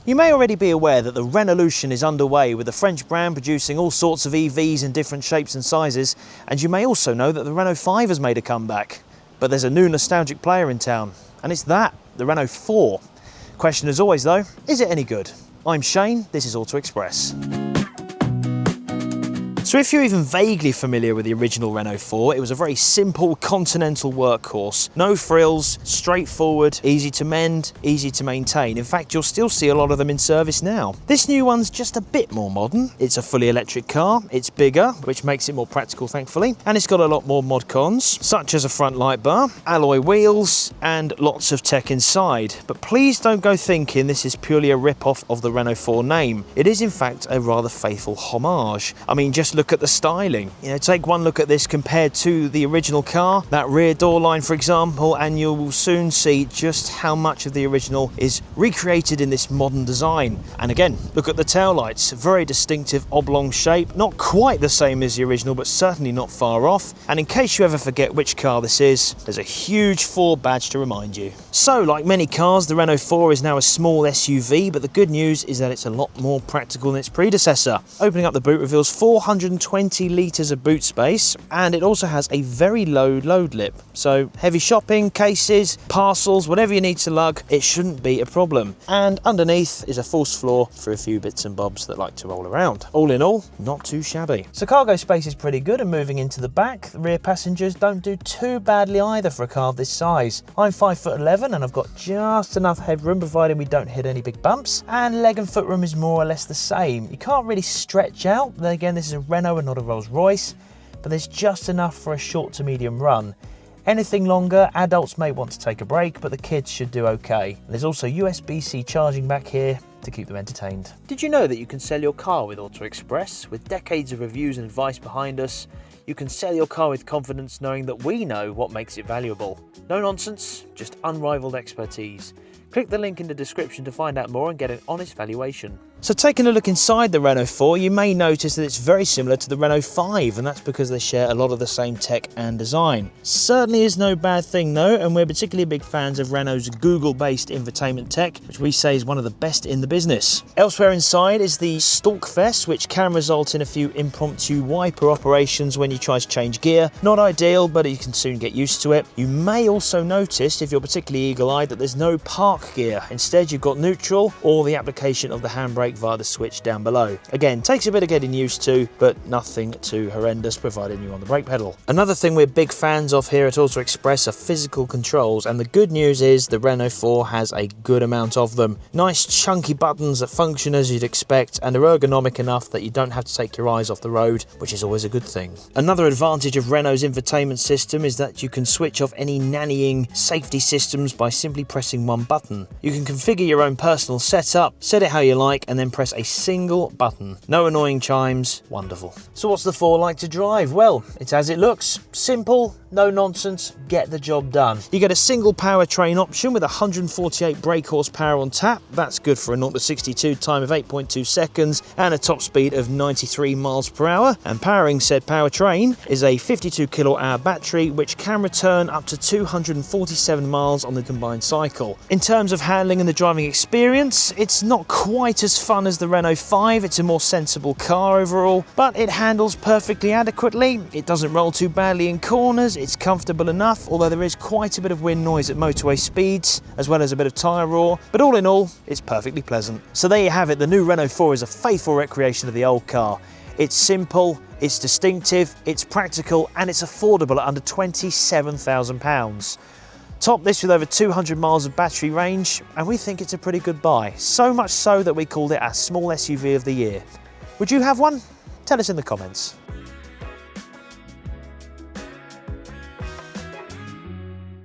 You may already be aware that the Renaulution is underway, with the French brand producing all sorts of EVs in different shapes and sizes, and you may also know that the Renault 5 has made a comeback. But there's a new nostalgic player in town, and it's the Renault 4. Question as always though, is it any good? I'm Shane, this is Auto Express. So if you're even vaguely familiar with the original Renault 4, it was a very simple continental workhorse. No frills, straightforward, easy to mend, easy to maintain. In fact, you'll still see a lot of them in service now. This new one's just a bit more modern. It's a fully electric car, it's bigger, which makes it more practical thankfully, and it's got a lot more mod cons, such as a front light bar, alloy wheels, and lots of tech inside. But please don't go thinking this is purely a rip-off of the Renault 4 name. It is in fact a rather faithful homage. I mean, just look at the styling. Take one look at this compared to the original car, that rear door line for example, and you will soon see just how much of the original is recreated in this modern design. And again, look at the tail lights, very distinctive oblong shape, not quite the same as the original, but certainly not far off. And in case you ever forget which car this is, there's a huge 4 badge to remind you. So, like many cars, the Renault 4 is now a small SUV, but the good news is that it's a lot more practical than its predecessor. Opening up the boot reveals 420 litres of boot space, and it also has a very low load lip. So heavy shopping, cases, parcels, whatever you need to lug, it shouldn't be a problem. And underneath is a false floor for a few bits and bobs that like to roll around. All in all, not too shabby. So cargo space is pretty good, and moving into the back, the rear passengers don't do too badly either for a car of this size. I'm 5'11" and I've got just enough headroom providing we don't hit any big bumps, and leg and footroom is more or less the same. You can't really stretch out, then again this is a Renault and not a Rolls-Royce, but there's just enough for a short to medium run. Anything longer, adults may want to take a break, but the kids should do okay. There's also USB-C charging back here to keep them entertained. Did you know that you can sell your car with Auto Express? With decades of reviews and advice behind us, you can sell your car with confidence knowing that we know what makes it valuable. No nonsense, just unrivaled expertise. Click the link in the description to find out more and get an honest valuation. So taking a look inside the Renault 4, you may notice that it's very similar to the Renault 5, and that's because they share a lot of the same tech and design. Certainly is no bad thing though, and we're particularly big fans of Renault's Google-based infotainment tech, which we say is one of the best in the business. Elsewhere inside is the Stalkfest, which can result in a few impromptu wiper operations when you try to change gear. Not ideal, but you can soon get used to it. You may also notice, if you're particularly eagle-eyed, that there's no park gear. Instead, you've got neutral or the application of the handbrake via the switch down below. Again, takes a bit of getting used to, but nothing too horrendous providing you're on the brake pedal. Another thing we're big fans of here at Auto Express are physical controls, and the good news is the Renault 4 has a good amount of them. Nice chunky buttons that function as you'd expect and are ergonomic enough that you don't have to take your eyes off the road, which is always a good thing. Another advantage of Renault's infotainment system is that you can switch off any nannying safety systems by simply pressing one button. You can configure your own personal setup, set it how you like, and then press a single button. No annoying chimes, wonderful. So what's the 4 like to drive? Well, it's as it looks. Simple, no nonsense, get the job done. You get a single powertrain option with 148 brake horsepower on tap. That's good for a 0 to 62 time of 8.2 seconds and a top speed of 93 miles per hour. And powering said powertrain is a 52 kilowatt hour battery, which can return up to 247 miles on the combined cycle. In terms of handling and the driving experience, it's not quite as fun as the Renault 5. It's a more sensible car overall, but it handles perfectly adequately. It doesn't roll too badly in corners. It's comfortable enough, although there is quite a bit of wind noise at motorway speeds, as well as a bit of tyre roar, but all in all, it's perfectly pleasant. So there you have it, the new Renault 4 is a faithful recreation of the old car. It's simple, it's distinctive, it's practical, and it's affordable at under £27,000. Top this with over 200 miles of battery range, and we think it's a pretty good buy. So much so that we called it our small SUV of the year. Would you have one? Tell us in the comments.